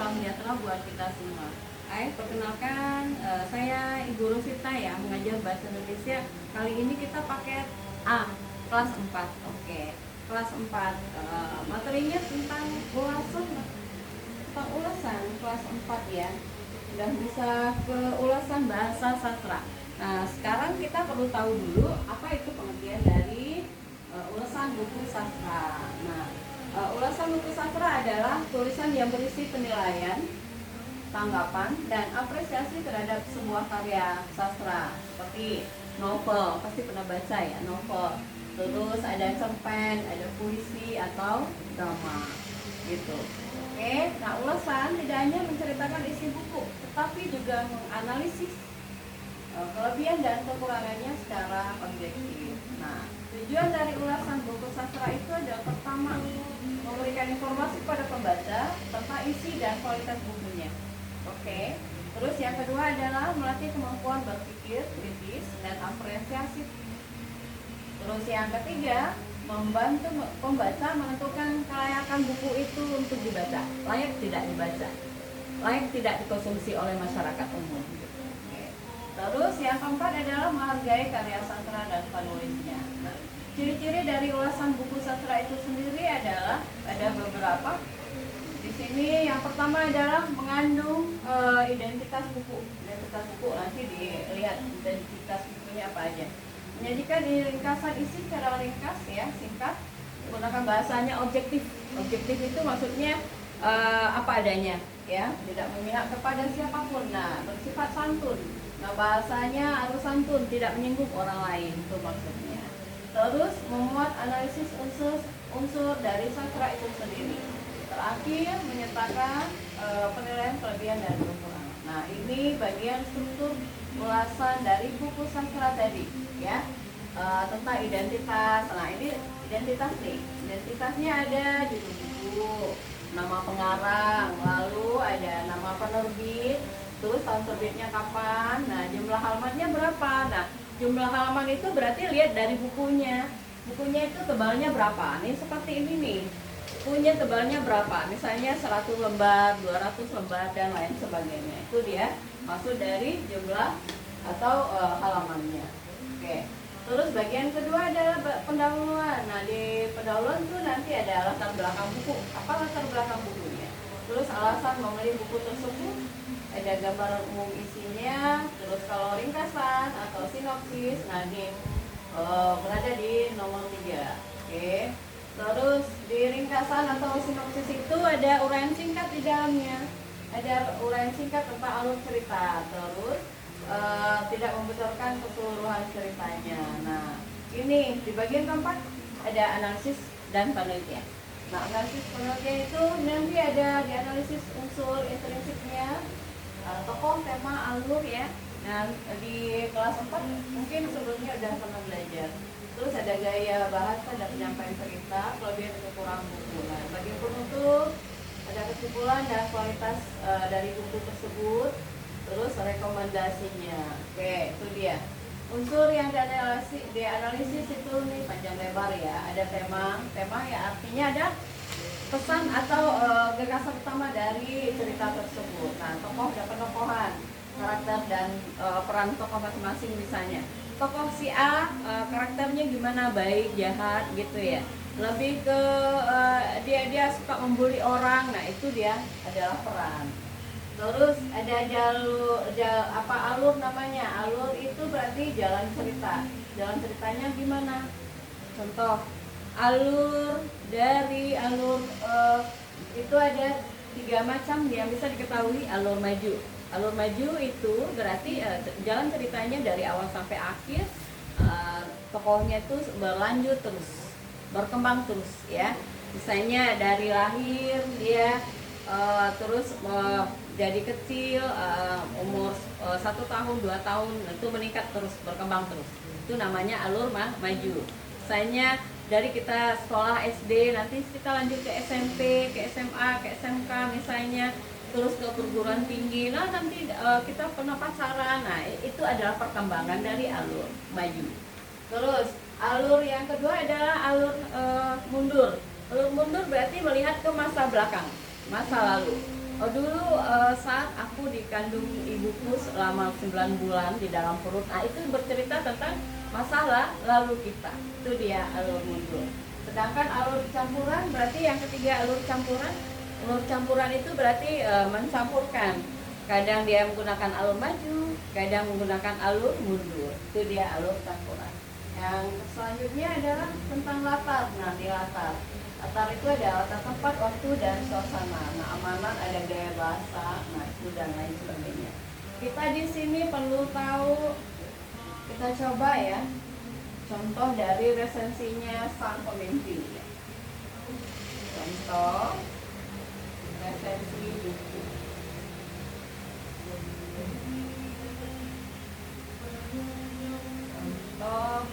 salam sejahtera buat kita semua. Hai, perkenalkan saya Ibu Rosita ya, mengajar Bahasa Indonesia. Kali ini kita paket A, kelas 4. Oke, kelas 4. Materinya tentang ulasan kelas 4 ya. Udah bisa ke ulasan bahasa sastra. Nah, sekarang kita perlu tahu dulu apa itu pengertian dari ulasan buku sastra. Nah, ulasan buku sastra adalah tulisan yang berisi penilaian, tanggapan, dan apresiasi terhadap sebuah karya sastra. Seperti novel, pasti pernah baca ya, novel. Terus ada cerpen, ada puisi atau drama gitu. Oke, nah ulasan tidak hanya menceritakan isi buku, tetapi juga menganalisis kelebihan dan kekurangannya secara objektif. Nah, tujuan dari ulasan buku sastra itu adalah pertama, memberikan informasi kepada pembaca tentang isi dan kualitas bukunya. Oke. Terus yang kedua adalah melatih kemampuan berpikir kritis dan apresiasi. Terus yang ketiga, membantu pembaca menentukan kelayakan buku itu untuk dibaca, layak tidak dibaca, layak tidak dikonsumsi oleh masyarakat umum. Oke. Terus yang keempat adalah menghargai karya sastra dan penulisnya. Nah, ciri-ciri dari ulasan buku sastra itu sendiri adalah ada beberapa. Di sini yang pertama adalah mengandung identitas buku. Identitas buku nanti dilihat identitas bukunya apa aja. Menyajikan ringkasan isi secara ringkas ya, singkat, menggunakan bahasanya objektif. Objektif itu maksudnya apa adanya ya, tidak memihak kepada siapapun. Nah, bersifat santun. Nah, bahasanya harus santun, tidak menyinggung orang lain, itu maksudnya. Terus memuat analisis unsur dari sastra itu sendiri. Terakhir menyertakan penilaian kelebihan dan kekurangan. Nah, ini bagian struktur ulasan dari buku sastra tadi ya, tentang identitas. Nah, ini identitas nih. Identitasnya ada judul buku, nama pengarang, lalu ada nama penerbit, terus tahun terbitnya kapan. Nah, jumlah halamannya berapa. Nah, jumlah halaman itu berarti lihat dari bukunya. Bukunya itu tebalnya berapa. Nih seperti ini nih. Bukunya tebalnya berapa? Misalnya 100 lembar, 200 lembar dan lain sebagainya. Itu dia maksud dari jumlah atau halamannya. Oke. Terus bagian kedua adalah pendahuluan. Nah, di pendahuluan itu nanti ada latar belakang buku. Apa latar belakang bukunya? Terus alasan memilih buku tersebut, ada gambaran umum isinya. Terus kalau ringkasan atau sinopsis, nah ini berada di nomor 3. Oke. Terus di ringkasan atau sinopsis itu ada uraian singkat di dalamnya. Ada uraian singkat tentang alur cerita. Terus tidak membocorkan keseluruhan ceritanya. Nah, ini di bagian keempat ada analisis dan penelitian. Nah, analisis penelitian itu nanti ada dianalisis unsur intrinsiknya, tokoh, tema, alur ya. Nah, di kelas 4 mungkin sebelumnya udah pernah belajar. Terus ada gaya bahasa dan penyampaian cerita, kelebihan dan kekurangan buku. Nah, bagian penutup ada kesimpulan dan kualitas dari buku tersebut. Terus rekomendasinya. Oke, itu dia. Unsur yang dianalisis itu nih panjang lebar ya. Ada tema ya artinya ada pesan atau gagasan utama dari cerita tersebut. Nah, tokoh dan penokohan, karakter dan peran tokoh masing-masing misalnya. Tokoh si A karakternya gimana, baik, jahat gitu ya. Lebih ke dia suka membuli orang. Nah, itu dia adalah peran. Terus ada alur namanya. Alur itu berarti jalan cerita. Jalan ceritanya gimana? Contoh, alur itu ada 3 macam yang bisa diketahui. Alur maju. Alur maju itu berarti jalan ceritanya dari awal sampai akhir, tokohnya itu berlanjut terus, berkembang terus ya. Misalnya dari lahir dia terus jadi kecil, umur 1 tahun, 2 tahun, itu meningkat terus, berkembang terus. Itu namanya alur maju. Misalnya dari kita sekolah SD, nanti kita lanjut ke SMP, ke SMA, ke SMK misalnya, terus ke perguruan tinggi. Nah, nanti kita pernah pacaran. Nah, itu adalah perkembangan dari alur maju. Terus alur yang kedua adalah alur mundur. Alur mundur berarti melihat ke masa belakang, masa lalu. Oh dulu saat aku dikandung ibuku selama 9 bulan di dalam perut, nah itu bercerita tentang masalah lalu kita. Itu dia alur mundur. Sedangkan alur campuran berarti yang ketiga alur campuran. Alur campuran itu berarti mencampurkan. Kadang dia menggunakan alur maju, kadang menggunakan alur mundur. Itu dia alur campuran. Yang selanjutnya adalah tentang latar. Nah, di latar. Latar itu ada latar tempat, waktu, dan suasana. Nah, amanat ada gaya bahasa, nah itu dan lain sebagainya. Kita di sini perlu tahu, kita coba ya, contoh dari resensinya sang pemimpin. Ya. Contoh resensi buku. Contoh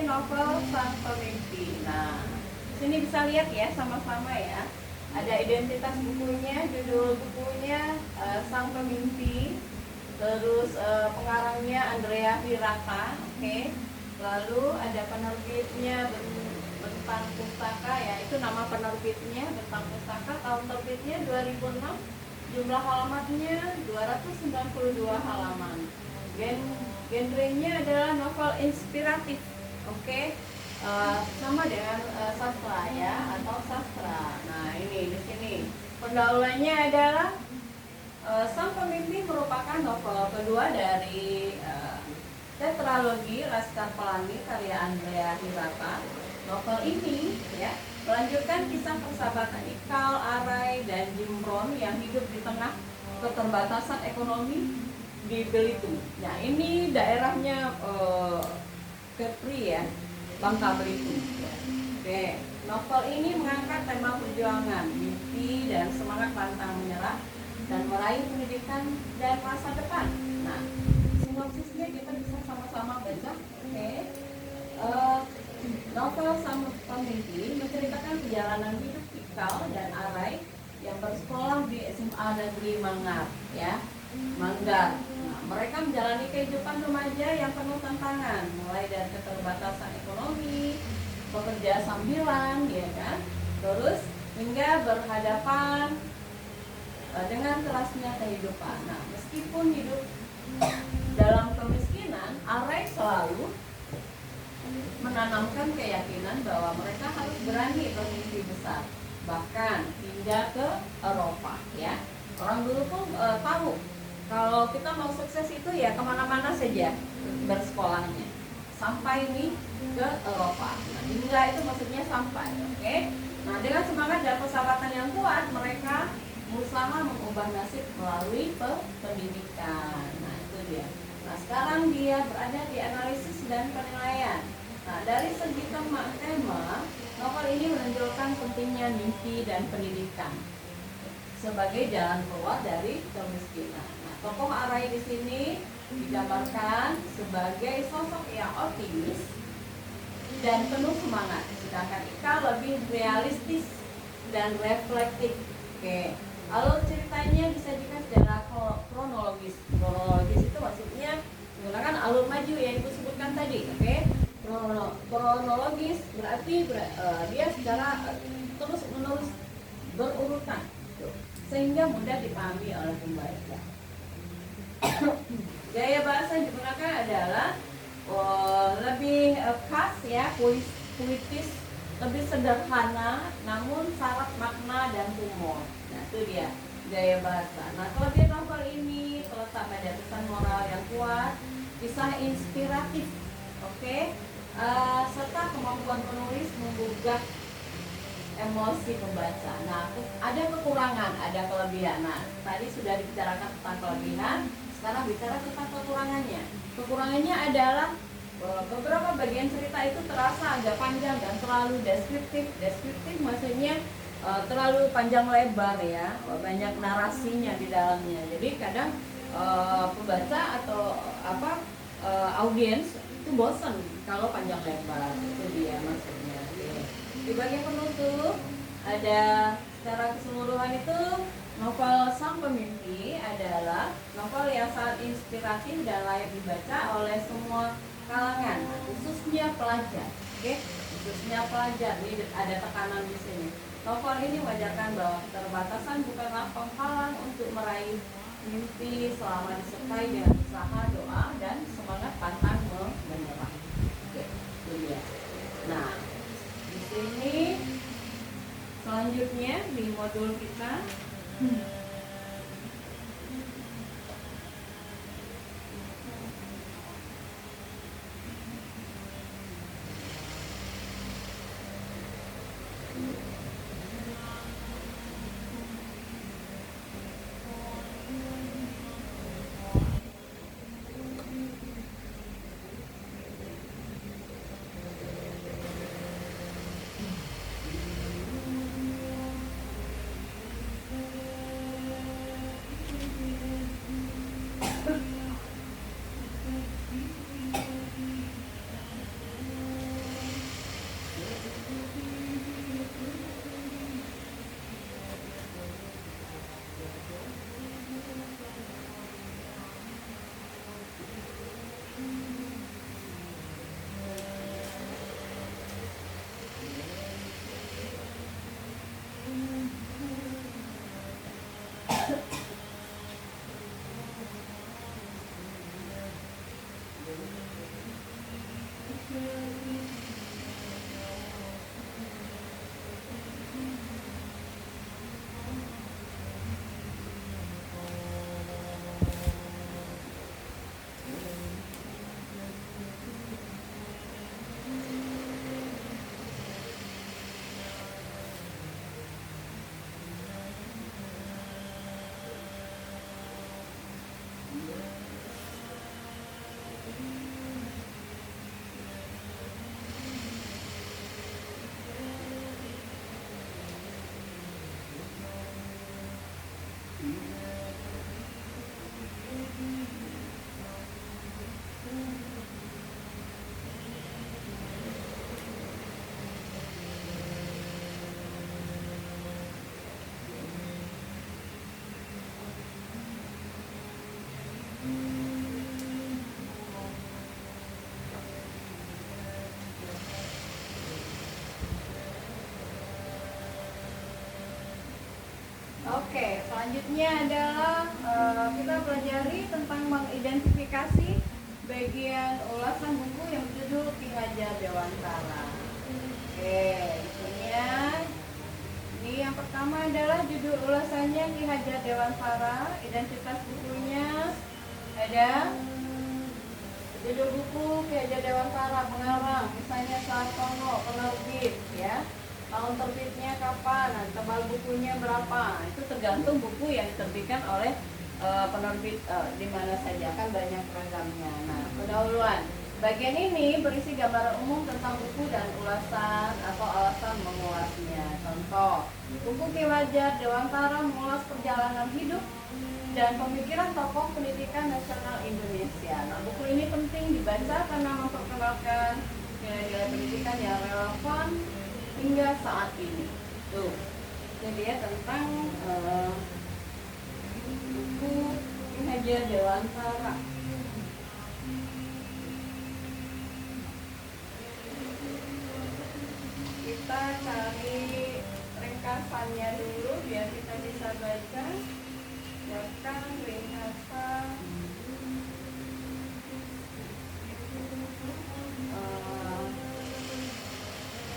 novel Sang Pemimpi. Nah, di sini bisa lihat ya sama-sama ya. Ada identitas bukunya, judul bukunya Sang Pemimpi. Terus pengarangnya Andrea Hirata, oke. Lalu ada penerbitnya Bentang Pustaka ya, itu nama penerbitnya Bentang Pustaka, tahun terbitnya 2006. Jumlah halamannya 292 halaman. Genrenya adalah novel inspiratif. Oke, sama dengan sastra ya, atau sastra. Nah ini di sini pendahuluannya adalah Sang Pemimpi merupakan novel kedua dari tetralogi Laskar Pelangi karya Andrea Hirata. Novel ini ya melanjutkan kisah persahabatan Ikal, Arai, dan Jimron yang hidup di tengah keterbatasan ekonomi di Belitung. Nah ini daerahnya Kepri ya, Bangka Belitung. Oke, novel ini mengangkat tema perjuangan, mimpi dan semangat pantang menyerah dan meraih pendidikan dan masa depan. Nah, sinopsisnya kita bisa sama-sama baca. Oke, novel Sang Pemimpi menceritakan perjalanan hidup Ikal dan Arai yang bersekolah di SMA Negeri Manggar, ya, Manggar. Nah, mereka menjalani kehidupan remaja yang penuh tantangan, mulai dari keterbatasan ekonomi, pekerja sambilan, ya kan, terus hingga berhadapan dengan kerasnya kehidupan. Nah, meskipun hidup dalam kemiskinan, Arai selalu menanamkan keyakinan bahwa mereka harus berani bermimpi besar, bahkan hingga ke Eropa. Ya, orang dulu pun tahu kalau kita mau sukses itu ya kemana-mana saja bersekolahnya, sampai nih ke Eropa. Nah, hingga itu maksudnya sampai. Oke. Nah, dengan semangat dan persahabatan yang kuat, mereka berusaha mengubah nasib melalui pendidikan. Nah, itu dia. Nah, sekarang dia berada di analisis dan penilaian. Nah, dari segi tema, novel ini menonjolkan tentang pentingnya mimpi dan pendidikan sebagai jalan keluar dari kemiskinan. Nah, tokoh Arai di sini digambarkan sebagai sosok yang optimis dan penuh semangat, sedangkan Ika lebih realistis dan reflektif. Oke, alur ceritanya disajikan secara kronologis. Kronologis itu maksudnya menggunakan alur maju yang Ibu sebutkan tadi. Oke, kronologis berarti dia secara terus menerus berurutan, sehingga mudah dipahami oleh pembaca. Gaya bahasa yang digunakan adalah lebih khas ya, puitis, lebih sederhana, namun syarat makna dan humor. Nah, itu dia gaya bahasa. Nah, kelebihan novel ini terletak pada pesan moral yang kuat, kisah inspiratif, oke, serta kemampuan penulis menggugah emosi pembaca. Nah, ada kekurangan, ada kelebihan. Nah, tadi sudah dibicarakan tentang kelebihan, sekarang bicara tentang kekurangannya. Kekurangannya adalah beberapa bagian cerita itu terasa agak panjang dan terlalu deskriptif. Deskriptif maksudnya terlalu panjang lebar ya, banyak narasinya di dalamnya. Jadi kadang pembaca atau audiens itu bosan kalau panjang lebar. Itu dia maksudnya. Di bagian penutup ada secara keseluruhan itu novel Sang Pemimpi adalah novel yang sangat inspiratif dan layak dibaca oleh semua kalangan, khususnya pelajar. Oke, khususnya pelajar. Ini ada tekanan di sini. Novel ini mengajarkan bahwa keterbatasan bukanlah penghalang untuk meraih mimpi selama disertai dengan usaha, doa, dan semangat pantang menyerah. Oke, itu dia. Nah, di sini selanjutnya di modul kita Oke, selanjutnya adalah kita pelajari tentang mengidentifikasi bagian ulasan buku yang berjudul Ki Hajar Dewantara. Oke, isinya ini yang pertama adalah judul ulasannya Ki Hajar Dewantara. Identitas bukunya ada judul buku Ki Hajar Dewantara, pengarang misalnya Sartono, penerbit ya. Tahun terbitnya kapan, nah, tebal bukunya berapa, itu tergantung buku yang diterbitkan oleh penerbit di mana saja, kan banyak ragamnya. Nah, pendahuluan bagian ini berisi gambaran umum tentang buku dan ulasan atau alasan mengulasnya. contoh. Buku Ki Hajar Dewantara mengulas perjalanan hidup dan pemikiran tokoh pendidikan nasional Indonesia. Nah, buku ini penting dibaca karena memperkenalkan nilai-nilai pendidikan yang relevan hingga saat ini. Tuh, jadi ya tentang buku Ki Hajar Dewantara. Kita cari ringkasannya dulu biar kita bisa baca. Silakan ringkasan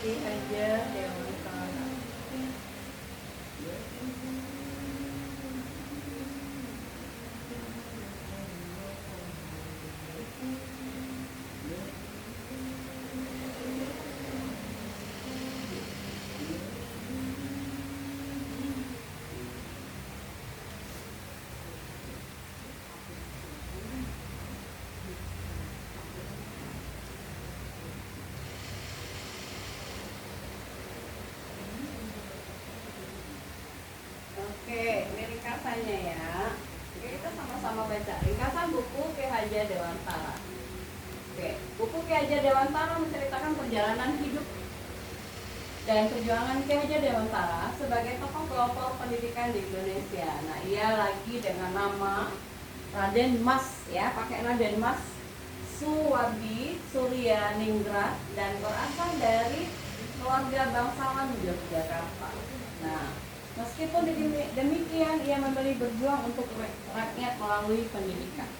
Ki Hajar Dewantara. Oke, ini ringkasannya ya. Oke, kita sama-sama baca ringkasan buku Ki Hajar Dewantara. Oke, buku Ki Hajar Dewantara menceritakan perjalanan hidup dan perjuangan Ki Hajar Dewantara sebagai tokoh pelopor pendidikan di Indonesia. Nah, ia lagi dengan nama Raden Mas ya, pakai Raden Mas Suwardi Suryaningrat dan berasal dari keluarga bangsawan Yogyakarta. Nah, meskipun demikian, ia memilih berjuang untuk rakyat melalui pendidikan.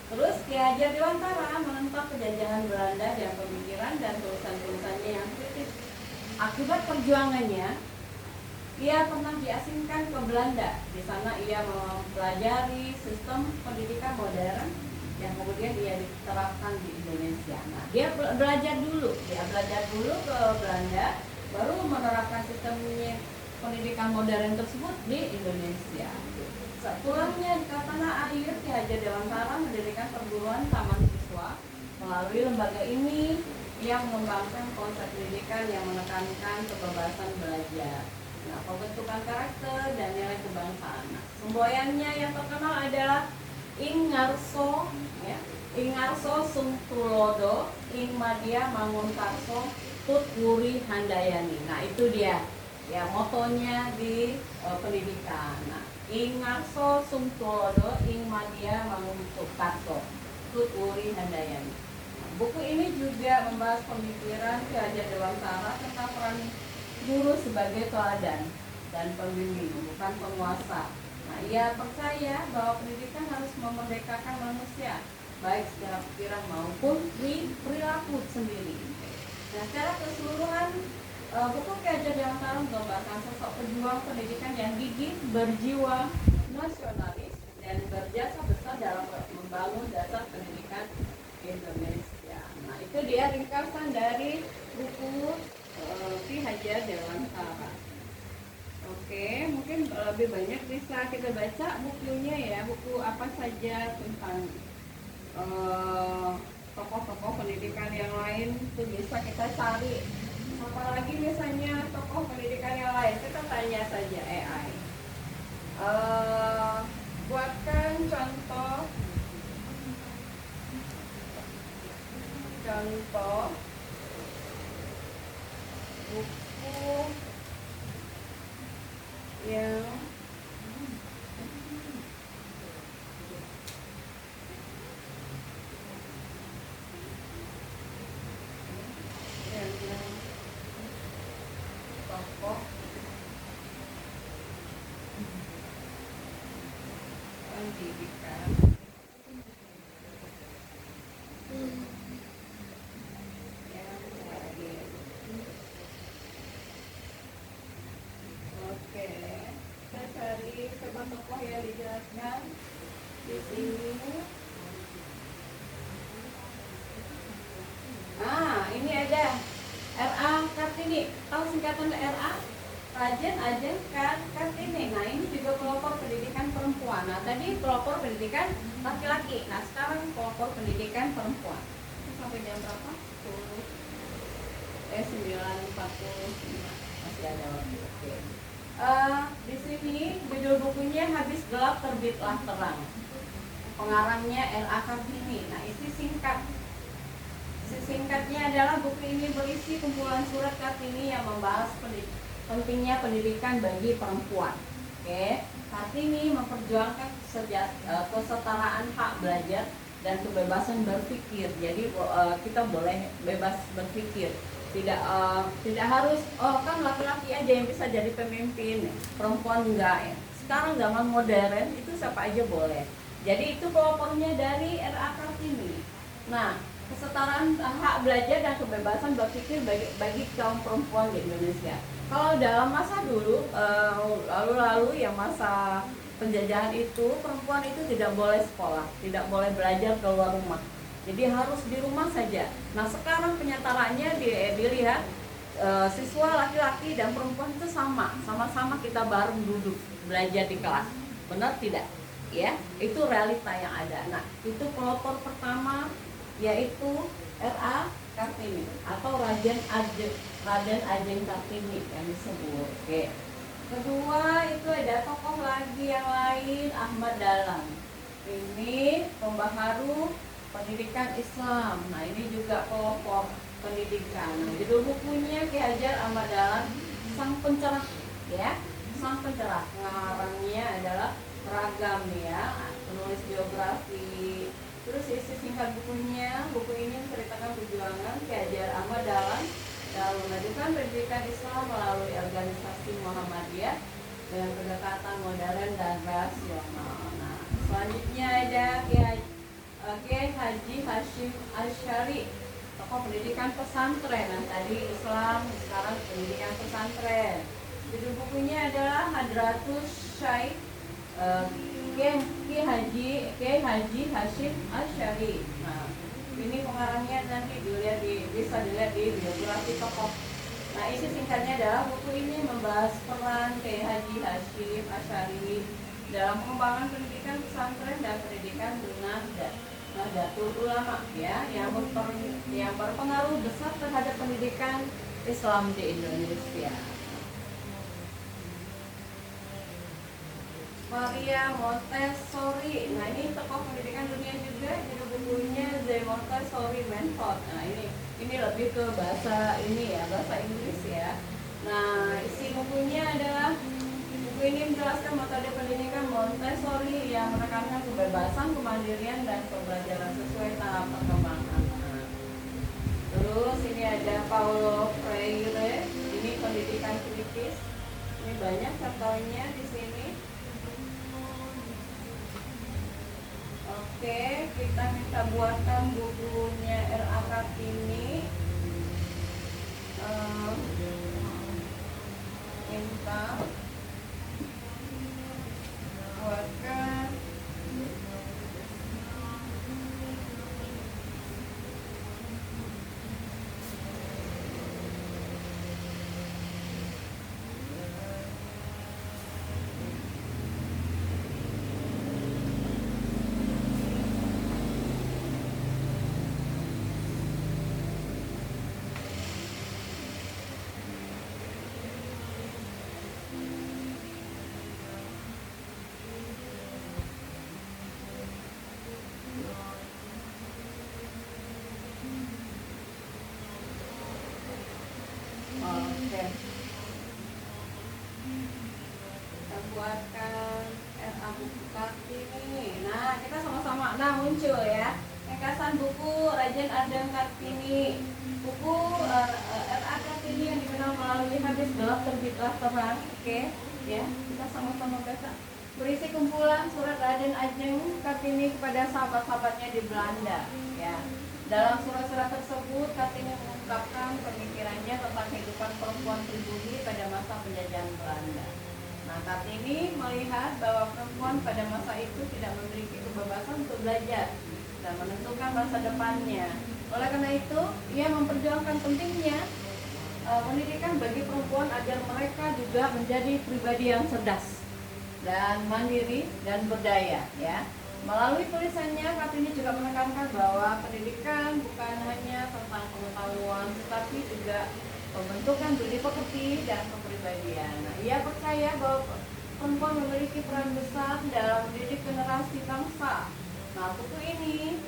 Terus Ki Hajar Dewantara menentang penjajahan Belanda dan pemikiran dan tulisan-tulisannya yang kritis. Akibat perjuangannya, ia pernah diasingkan ke Belanda. Di sana ia mempelajari sistem pendidikan modern yang kemudian ia diterapkan di Indonesia. Nah, dia belajar dulu ke Belanda, baru menerapkan sistemnya pendidikan modern tersebut di Indonesia. Sepulangnya di tanah air, Ki Hajar Dewantara mendirikan perguruan taman siswa. Melalui lembaga ini, ia mengembangkan konsep pendidikan yang menekankan kebebasan belajar, nah, pembentukan karakter dan nilai kebangsaan. Nah, semboyannya yang terkenal adalah Ing Ngarso, ya, Ing Ngarso Sungtulodo, Ing Madya Mangunkarso, Tut Wuri Handayani. Nah, itu dia ya motonya di pendidikan. Nah, Ing Ngarso Sungtulodo, Ing Madya Mangunkarso, Tut Wuri Handayani. Nah, buku ini juga membahas pemikiran Ki Hajar Dewantara tentang peran guru sebagai teladan dan pembimbing, bukan penguasa. Nah, ia percaya bahwa pendidikan harus memerdekakan manusia, baik secara pikiran maupun perilaku sendiri. Nah, secara keseluruhan, buku Ki Hajar Dewantara menggambarkan sosok pejuang pendidikan yang gigih, berjiwa nasionalis, dan berjasa besar dalam membangun dasar pendidikan Indonesia. Nah, itu dia ringkasan dari buku Ki Hajar Dewantara. Oke, mungkin lebih banyak bisa kita baca bukunya ya, buku apa saja tentang tokoh-tokoh pendidikan yang lain itu bisa kita cari. Apalagi misalnya tokoh pendidikan yang lain, kita tanya saja AI. Buatkan contoh buku yang tokoh pendidikan yang hadir. Oke, kita cari tokoh yang dijelaskan di sini. Ini ada RA Kartini. Tahu singkatan RA? Rajen Ajeng Kartini. Nah, ini juga pelopor pendidikan perempuan. Nah, tadi pelopor pendidikan laki-laki. Nah, sekarang pelopor pendidikan perempuan. Sampai jam berapa? 9.45. masih ada waktu. Oke. Di sini judul bukunya Habis Gelap Terbitlah Terang. Pengarangnya R.A. Kartini. Nah, isi singkatnya adalah buku ini berisi kumpulan surat Kartini yang membahas pentingnya pendidikan bagi perempuan. Oke, Kartini memperjuangkan kesetaraan hak belajar dan kebebasan berpikir. Jadi kita boleh bebas berpikir. Tidak harus kan laki-laki aja yang bisa jadi pemimpin, perempuan enggak ya. Sekarang zaman modern itu siapa aja boleh. Jadi itu pelopornya dari R.A. Kartini. Nah, kesetaraan hak belajar dan kebebasan berpikir bagi kaum perempuan di Indonesia. Kalau dalam masa dulu, lalu yang masa penjajahan itu, perempuan itu tidak boleh sekolah, tidak boleh belajar keluar rumah. Jadi harus di rumah saja. Nah, sekarang penyataannya dilihat siswa laki-laki dan perempuan itu sama-sama kita bareng duduk belajar di kelas. Benar tidak? Ya, itu realita yang ada. Nah, itu pelopor pertama yaitu R.A. Kartini atau Raden Ajeng Kartini yang disebut. Oke. Kedua itu ada tokoh lagi yang lain, Ahmad Dahlan. Ini pembaharu pendidikan Islam. Nah, ini juga pelopor pendidikan. Nah, judul bukunya Ki Hajar Ahmad Dahlan, Sang Pencerah, ya. Sang Pencerah. Pengarangnya adalah Ragam ya, penulis biografi. Terus isi singkat bukunya, buku ini menceritakan perjuangan Ki Hajar Ahmad Dahlan dalam memajukan pendidikan Islam melalui organisasi Muhammadiyah dengan pendekatan modern dan rasional. Nah, selanjutnya ada Kiai Haji Hashim Asy'ari, tokoh pendidikan pesantren. Nah, tadi Islam, sekarang pendidikan pesantren. Judul bukunya adalah Hadratus Syekh Kiai Haji Hashim Asy'ari. Nah, ini pengarangnya nanti bisa dilihat di biografi tokoh. Nah, isi singkatnya adalah buku ini membahas peran Kiai Haji Hashim Asy'ari dalam pengembangan pendidikan pesantren dan pendidikan Nahdlatul Ulama ya, yang berpengaruh besar terhadap pendidikan Islam di Indonesia. Maria Montessori. Nah, ini tokoh pendidikan dunia juga. Judul bukunya The Montessori Method. Nah, ini lebih ke bahasa Inggris ya. Nah, isi bukunya adalah buku ini menjelaskan metode pendidikan Montessori yang menekankan kebebasan, kemandirian dan pembelajaran sesuai tahap perkembangan. Nah, terus ini ada Paulo Freire. Ini pendidikan kritis. Ini banyak contohnya di sini. Oke, kita minta buatkan bukunya R.A. Kartini. Minta buatkan kita buatkan R.A. buku Kartini. Nah, kita sama-sama muncul ya. Ringkasan buku Raden Ajeng Kartini. Buku R.A. Kartini yang dikenal melalui Habis Gelap Terbitlah Terang. Oke, ya. Kita sama-sama baca. Berisi kumpulan surat Raden Ajeng Kartini kepada sahabat-sahabatnya di Belanda, ya. Dalam surat-surat tersebut, Kartini mengungkapkan pemikirannya tentang kehidupan perempuan pribumi pada masa penjajahan Belanda. Nah, Kartini melihat bahwa perempuan pada masa itu tidak memiliki kebebasan untuk belajar dan menentukan masa depannya. Oleh karena itu, ia memperjuangkan pentingnya pendidikan bagi perempuan agar mereka juga menjadi pribadi yang cerdas dan mandiri dan berdaya, ya. Melalui tulisannya, Kartini juga menekankan bahwa pendidikan bukan hanya tentang pengetahuan, tetapi juga pembentukan budi pekerti dan kepribadian. Nah, ia percaya bahwa perempuan memiliki peran besar dalam mendidik generasi bangsa. Nah, buku ini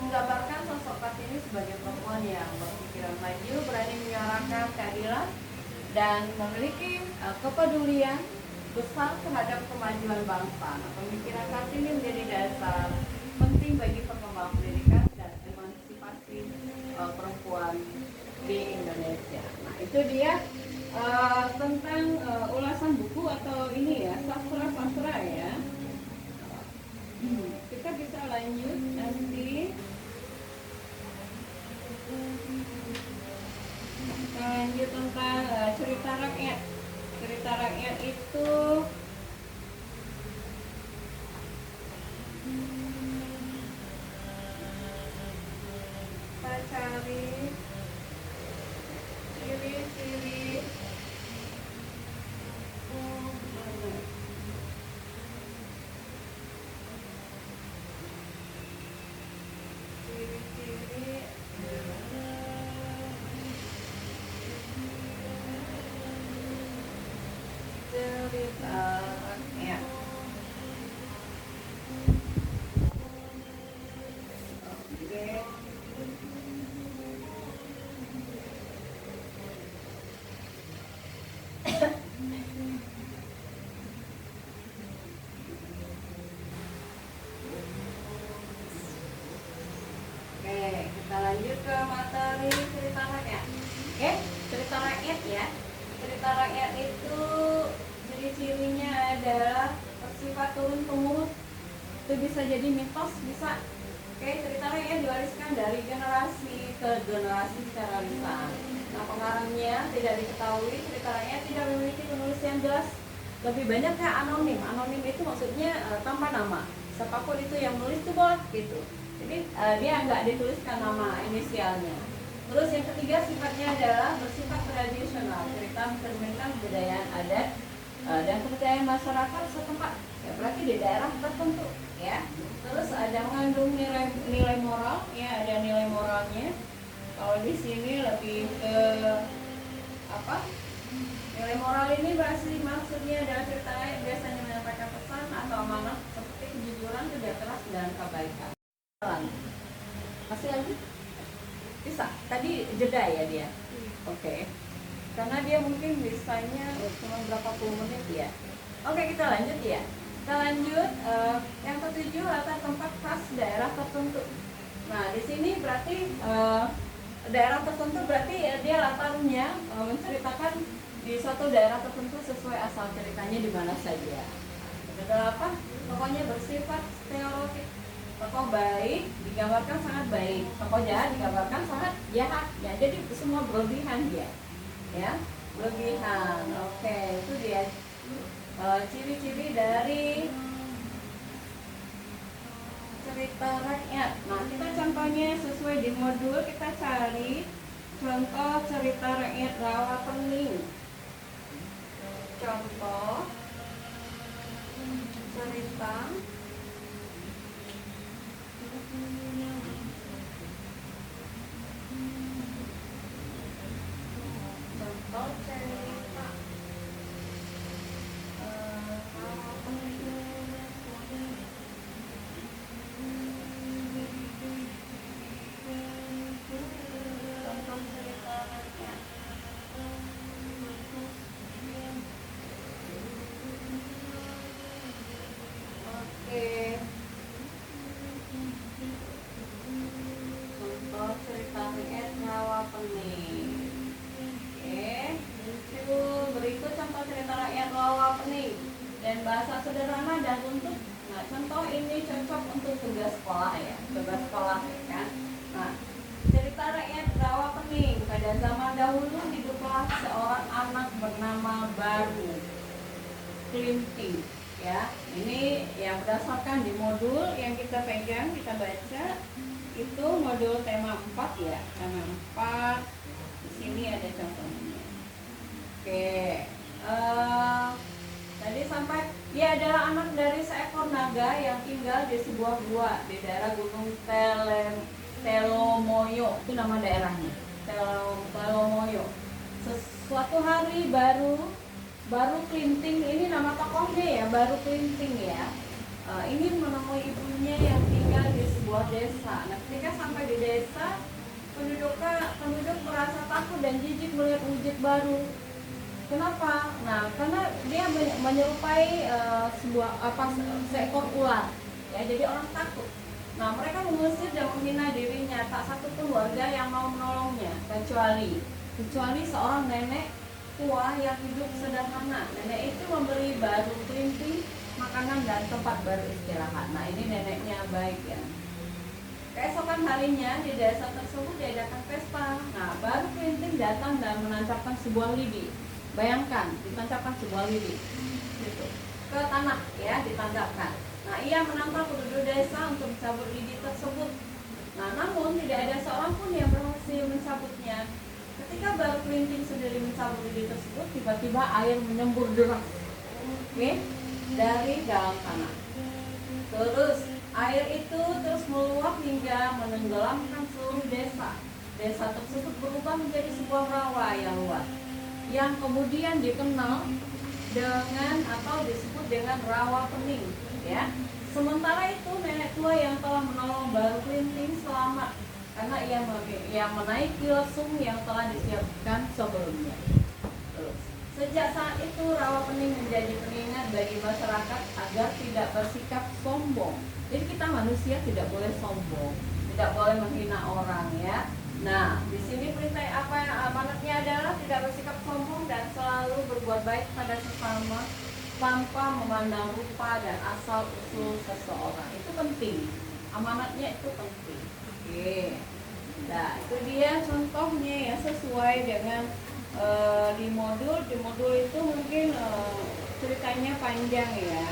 menggambarkan sosok Kartini sebagai perempuan yang berpikiran maju, berani menyuarakan keadilan, dan memiliki kepedulian besar terhadap kemajuan bangsa. Nah, pemikiran Kartini menjadi dasar penting bagi perkembangan pendidikan dan emansipasi perempuan di Indonesia. Nah, itu dia tentang ulasan buku atau ini ya, sastra-sastra ya. Kita bisa lanjut nanti. Lanjut tentang cerita rakyat. Cerita rakyat itu kita cari ciri-ciri cerita rakyat. Oke. Oke, kita lanjut ke materi cerita rakyat. Oke, cerita rakyat ya. Cerita rakyat itu ciri-cirinya adalah bersifat turun temurun. Itu bisa jadi mitos, bisa. Oke, cerita rakyat diwariskan dari generasi ke generasi secara lisan. Nah, pengarangnya tidak diketahui. Cerita rakyat tidak memiliki penulis yang jelas. Lebih banyaknya anonim. Anonim itu maksudnya tanpa nama. Siapapun itu yang menulis itu boleh gitu. Jadi dia nggak dituliskan nama inisialnya. Terus yang ketiga sifatnya adalah bersifat tradisional. Cerita mencerminkan kebudayaan adat dan kepercayaan masyarakat setempat. Ya berarti di daerah tertentu ya. Terus ada mengandung nilai moral, ya ada nilai moralnya. Kalau di sini lebih ke apa? Nilai moral ini maksudnya adalah cerita yang biasanya menyampaikan pesan atau amanah seperti kejujuran, kerja keras, dan kebaikan. Masih lagi? Bisa. Tadi jeda ya dia. Oke. Karena dia mungkin bisanya cuma berapa puluh menit ya. Oke, kita lanjut ya. Kita lanjut yang ketujuh, latar tempat khas daerah tertentu. Nah, di sini berarti daerah tertentu berarti ya, dia latarnya menceritakan di suatu daerah tertentu sesuai asal ceritanya di mana saja. Itu apa? Pokoknya bersifat stereotip. Tokoh baik digambarkan sangat baik, tokoh jahat digambarkan sangat jahat. Ya, jadi semua berlebihan dia. Ya, berlebihan. Oke, itu dia ciri-ciri dari cerita rakyat. Nah, kita contohnya sesuai di modul, kita cari contoh cerita rakyat Rawa Pening. Contoh cerita dan bahasa sederhana dan untuk. Nah, contoh ini cocok untuk tugas sekolah ya, tugas sekolah ya kan. Nah, cerita rakyat Rawa Pening. Pada zaman dahulu hiduplah seorang anak bernama Baru Klinting ya. Ini yang berdasarkan di modul yang kita pegang, kita baca itu modul tema 4 ya, tema 4. Di sini ada contohnya. Oke. Tadi sampai dia adalah anak dari seekor naga yang tinggal di sebuah gua di daerah Gunung Telomoyo. Itu nama daerahnya, Telomoyo. suatu hari baru Klinting, ini nama tokohnya ya, baru Klinting ya. Ini menemui ibunya yang tinggal di sebuah desa. Nah, ketika sampai di desa, penduduk merasa takut dan jijik melihat wujud baru. Kenapa? Nah, karena dia menyerupai seekor ular. Ya, jadi orang takut. Nah, mereka mengusir dan menghina dirinya. Tak satu pun warga yang mau menolongnya, kecuali seorang nenek tua yang hidup sederhana. Nenek itu memberi baru Klinting makanan dan tempat beristirahat. Nah, ini neneknya baik ya. Keesokan harinya di desa tersebut diadakan pesta. Nah, baru Klinting datang dan menancapkan sebuah lidi. Bayangkan, ditancapkan sebuah lidi gitu, ke tanah ya, ditancapkan. Nah, ia menantang penduduk desa untuk mencabut lidi tersebut. Nah, namun tidak ada seorang pun yang berhasil mencabutnya. Ketika baru Klinting sendiri mencabut lidi tersebut, tiba-tiba air menyembur deras, dari dalam tanah. Terus air itu terus meluap hingga menenggelamkan seluruh desa. Desa tersebut berubah menjadi sebuah rawa yang luas, yang kemudian dikenal dengan atau disebut dengan rawa pening ya. Sementara itu nenek tua yang telah menolong baru Klinting selamat karena ia menaiki lesung yang telah disiapkan sebelumnya. Sejak saat itu rawa pening menjadi pengingat bagi masyarakat agar tidak bersikap sombong. Jadi kita manusia tidak boleh sombong, tidak boleh menghina orang ya. Nah, di sini perintah apa yang amanatnya adalah tidak bersikap sombong dan selalu berbuat baik pada sesama tanpa memandang rupa dan asal usul seseorang. Itu penting. Amanatnya itu penting. Oke. Nah, itu dia contohnya ya, sesuai dengan di modul itu mungkin ceritanya panjang ya.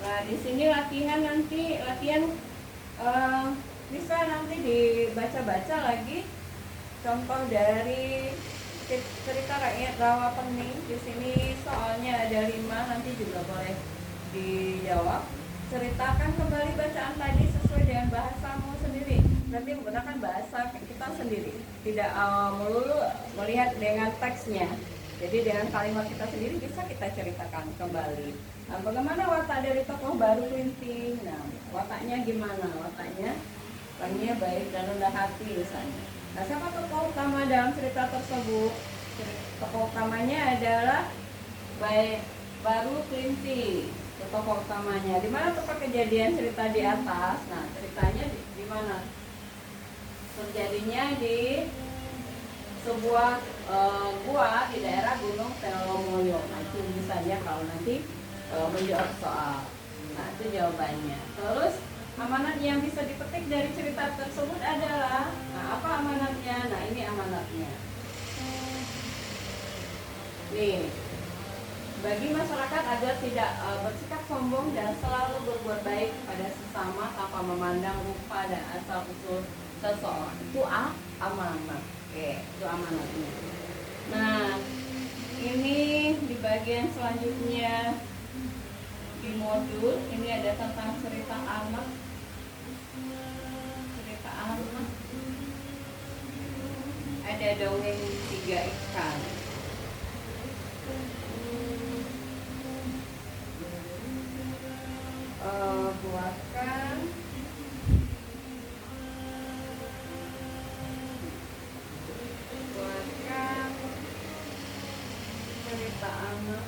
Nah, di sini latihan bisa nanti dibaca-baca lagi contoh dari cerita rakyat rawa pening. Di sini soalnya ada 5, nanti juga boleh dijawab. Ceritakan kembali bacaan tadi sesuai dengan bahasamu sendiri. Nanti menggunakan bahasa kita sendiri, tidak melulu melihat dengan teksnya. Jadi dengan kalimat kita sendiri bisa kita ceritakan kembali. Nah, bagaimana watak dari tokoh baru Klinting? Nah, wataknya gimana? Wataknya baik dan rendah hati misalnya. Nah, siapa tokoh utama dalam cerita tersebut? Tokoh utamanya adalah baru Klinting. Tokoh utamanya. Di mana tempat kejadian cerita di atas? Nah, ceritanya di mana? Terjadinya di sebuah gua di daerah Gunung Telomoyo. Nah, itu misalnya kalau nanti menjawab soal. Nah, itu jawabannya. Terus amanat yang bisa dipetik dari cerita tersebut adalah, nah, apa amanatnya? Nah, ini amanatnya. Nih, bagi masyarakat agar tidak bersikap sombong dan selalu berbuat baik pada sesama tanpa memandang rupa dan asal usul seseorang. Itu amanat. Oke, itu amanatnya. Nah, ini di bagian selanjutnya di modul ini ada tentang cerita anak. Ada dongeng 3 ikan. Buatkan cerita anak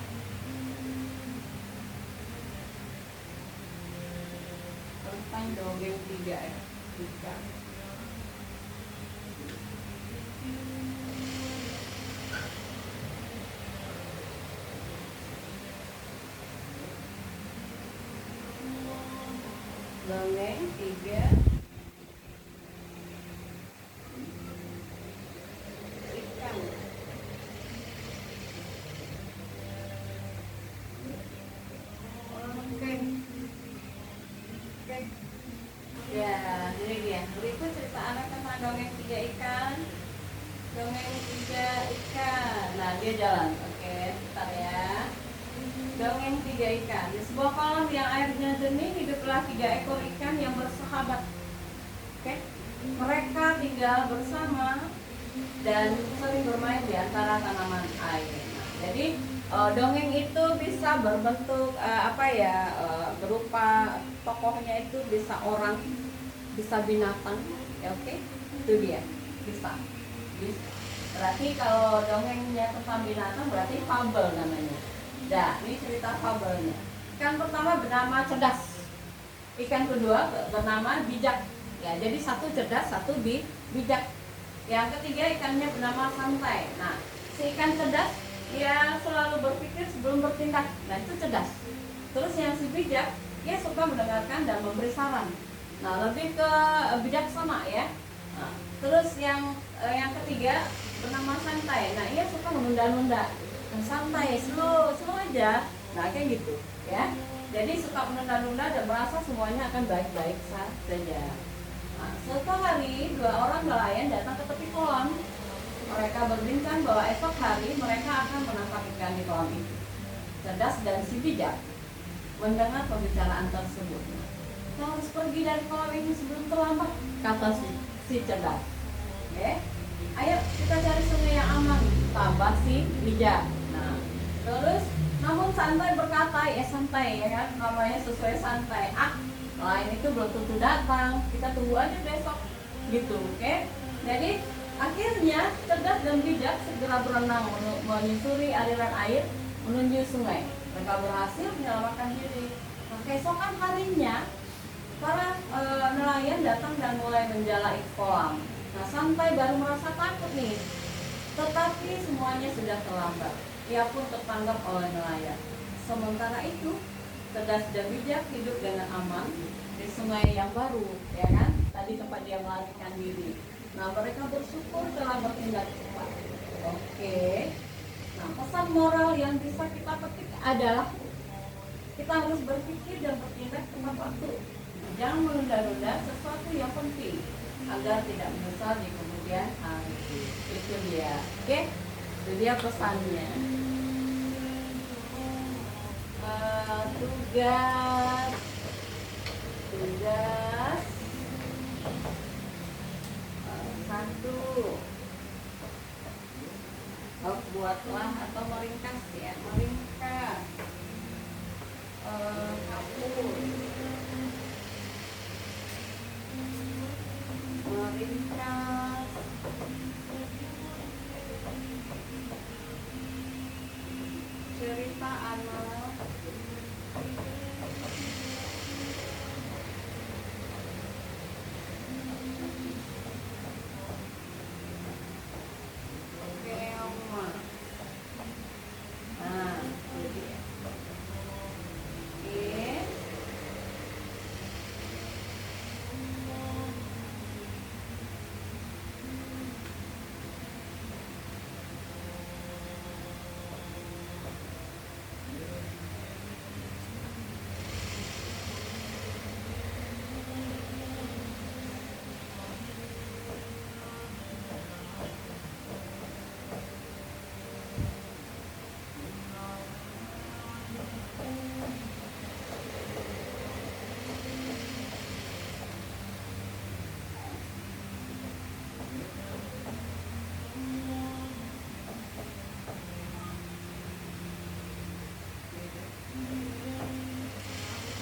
tentang dongeng 3 ikan. Dongeng 3 ikan. Oke. Ya, ini dia. Berikut cerita anak tentang dongeng 3 ikan. Dongeng 3 ikan. Nah, dia jalan. Oke, bentar ya. Dongeng 3 ikan. Di sebuah kolam yang airnya jernih hiduplah 3 ekor ikan yang bersahabat. Oke. mereka tinggal bersama dan sering bermain di antara tanaman air. Nah, jadi dongeng itu bisa berbentuk berupa tokohnya itu bisa orang, bisa binatang, ya oke, itu dia bisa. Berarti kalau dongengnya tentang binatang berarti fabel namanya. Nah, ini cerita fabelnya. Ikan pertama bernama cerdas, ikan kedua bernama bijak. Ya, jadi satu cerdas, satu bijak. Yang ketiga ikannya bernama santai. Nah, si ikan cerdas dia selalu berpikir sebelum bertindak. Nah, itu cerdas. Terus yang si bijak, dia suka mendengarkan dan memberi saran. Nah, lebih ke bijaksana ya. Nah, terus yang ketiga bernama santai. Nah, ia suka menunda-nunda. Nah, santai, slow aja. Nah, kayak gitu ya. Jadi suka menunda-nunda dan merasa semuanya akan baik-baik saja. Nah, suatu hari dua orang nelayan datang ke tepi kolam. Mereka berbincang bahwa esok hari mereka akan menangkap ikan di kolam itu. Cerdas dan si bijak mendengar pembicaraan tersebut. Kita harus pergi dari kolam ini sebelum terlambat, kata si cerdas. Oke, ayo kita cari sungai yang aman, tambah si bijak. Nah, terus namun santai berkata, ya santai ya kan, namanya sesuai santai. Lain itu belum tentu datang, kita tunggu aja besok, gitu, oke? Jadi akhirnya cerdas dan bijak segera berenang menyusuri aliran air menuju sungai. Mereka berhasil menyelamatkan diri. Nah, keesokan harinya para nelayan datang dan mulai menjala kolam. Nah, santai baru merasa takut nih, tetapi semuanya sudah terlambat. Ia pun tertangkap oleh nelayan. Sementara itu, cerdas dan bijak hidup dengan aman di sungai yang baru, ya kan? Tadi tempat dia melarikan diri. Nah, mereka bersyukur telah bertindak cepat. Oke. Nah, pesan moral yang bisa kita petik adalah kita harus berpikir dan bertindak tepat waktu. Jangan menunda-nunda sesuatu yang penting agar tidak menyesal di kemudian hari. Itu dia. Oke? Itu dia pesannya. Tugas 1. Buatlah atau meringkas ya, meringkas kapur, meringkas cerita anak keong. Nah, itu dia. Oke.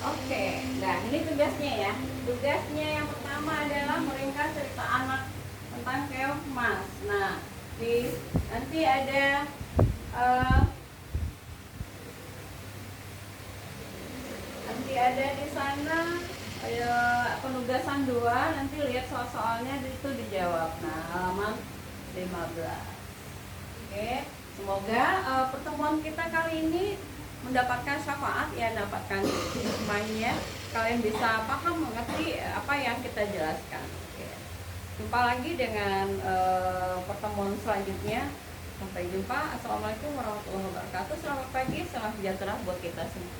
Oke, nah ini tugasnya ya. Tugasnya yang pertama adalah meringkas cerita anak tentang keong emas. Nah, nanti ada di sana penugasan 2. Nanti lihat soal-soalnya itu dijawab. Nah, halaman 15. Oke, semoga pertemuan kita kali ini mendapatkan syafaat ya, dapatkan hikmahnya, kalian bisa paham mengerti apa yang kita jelaskan. Oke. Jumpa lagi dengan pertemuan selanjutnya. Sampai jumpa. Assalamualaikum warahmatullahi wabarakatuh. Selamat pagi, salam sejahtera buat kita semua.